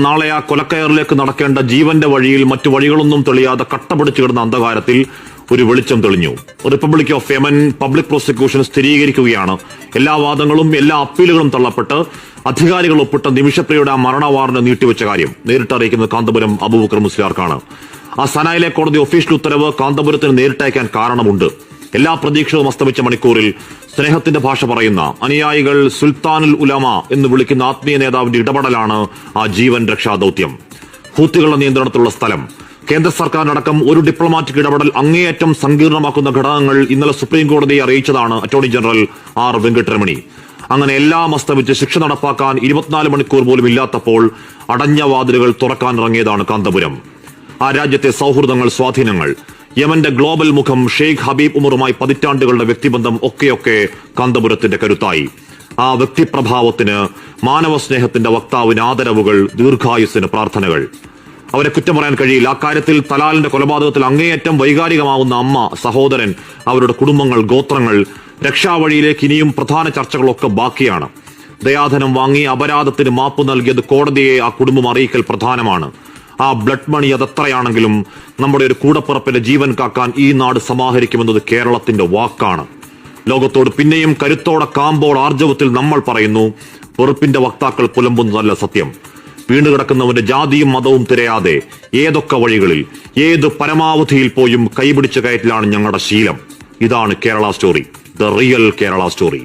നാളെ ആ കൊലക്കയറിലേക്ക് നടക്കേണ്ട ജീവന്റെ വഴിയിൽ മറ്റു വഴികളൊന്നും തെളിയാതെ കട്ടപിടിച്ചു കിടന്ന അന്ധകാരത്തിൽ ഒരു വെളിച്ചം തെളിഞ്ഞു. Republic of Yemen public prosecution സ്ഥിരീകരിക്കുകയാണ് എല്ലാ വാദങ്ങളും എല്ലാ അപ്പീലുകളും തള്ളപ്പെട്ട് അധികാരികൾ ഒപ്പിട്ട നിമിഷപ്രിയയുടെ ആ മരണ വാറന്റ് നീട്ടിവെച്ച കാര്യം നേരിട്ട് അറിയിക്കുന്നത് കാന്തപുരം അബൂബക്കർ മുസ്ലിയാർക്കാണ്. ആ സനായിലെ കോടതി ഒഫീഷ്യൽ ഉത്തരവ് കാന്തപുരത്തിന് നേരിട്ടയക്കാൻ കാരണമുണ്ട്. എല്ലാ പ്രതീക്ഷകളും അസ്തമിച്ച മണിക്കൂറിൽ സ്നേഹത്തിന്റെ ഭാഷ പറയുന്ന അനുയായികൾ സുൽത്താനുൽ ഉലമ എന്ന് വിളിക്കുന്ന ആത്മീയ നേതാവിന്റെ ഇടപെടലാണ് ആ ജീവൻ രക്ഷാ ദൌത്യം. ഹൂത്തികളുടെ നിയന്ത്രണത്തിലുള്ള സ്ഥലം, കേന്ദ്ര സർക്കാരിനടക്കം ഒരു ഡിപ്ലോമാറ്റിക് ഇടപെടൽ അങ്ങേയറ്റം സങ്കീർണമാക്കുന്ന ഘടകങ്ങൾ ഇന്നലെ സുപ്രീം കോടതിയെ അറിയിച്ചതാണ് അറ്റോർണി ജനറൽ ആർ വെങ്കട്ടരമണി. അങ്ങനെ എല്ലാം അസ്തമിച്ച് ശിക്ഷ നടപ്പാക്കാൻ 24 മണിക്കൂർ പോലും ഇല്ലാത്തപ്പോൾ അടഞ്ഞ വാതിലുകൾ തുറക്കാനിറങ്ങിയതാണ് കാന്തപുരം. ആ രാജ്യത്തെ സൗഹൃദങ്ങൾ, സ്വാധീനങ്ങൾ, യമന്റെ ഗ്ലോബൽ മുഖം ഷെയ്ഖ് ഹബീബ് ഉമറുമായി പതിറ്റാണ്ടുകളുടെ വ്യക്തിബന്ധം ഒക്കെയൊക്കെ കാന്തപുരത്തിന്റെ കരുത്തായി. ആ വ്യക്തിപ്രഭാവത്തിന്, മാനവ സ്നേഹത്തിന്റെ വക്താവിന് ആദരവുകൾ, ദീർഘായുസ്സിന് പ്രാർത്ഥനകൾ. അവരെ കുറ്റം പറയാൻ കഴിയില്ല. അക്കാര്യത്തിൽ തലാലിന്റെ കൊലപാതകത്തിൽ അങ്ങേയറ്റം വൈകാരികമാവുന്ന അമ്മ, സഹോദരൻ, അവരുടെ കുടുംബങ്ങൾ, ഗോത്രങ്ങൾ, രക്ഷാവഴിയിലേക്ക് ഇനിയും പ്രധാന ചർച്ചകളൊക്കെ ബാക്കിയാണ്. ദയാധനം വാങ്ങി അപരാധത്തിന് മാപ്പ് നൽകിയത് കോടതിയെ ആ കുടുംബം അറിയിക്കൽ പ്രധാനമാണ്. ആ ബ്ലഡ് മണി അതെത്രയാണെങ്കിലും നമ്മുടെ ഒരു കൂടപ്പിറപ്പിന്റെ ജീവൻ കാക്കാൻ ഈ നാട് സമാഹരിക്കുമെന്നത് കേരളത്തിന്റെ വാക്കാണ്. ലോകത്തോട് പിന്നെയും കരുത്തോടെ, കാമ്പോട്, ആർജവത്തിൽ നമ്മൾ പറയുന്നു, വെറുപ്പിന്റെ വക്താക്കൾ പുലമ്പുന്നതല്ല സത്യം. വീണ്ടുകിടക്കുന്നവന്റെ ജാതിയും മതവും തിരയാതെ ഏതൊക്കെ വഴികളിൽ, ഏത് പരമാവധിയിൽ പോയും കൈപിടിച്ചു കയറ്റിലാണ് ഞങ്ങളുടെ ശീലം. ഇതാണ് Kerala story, the real Kerala story.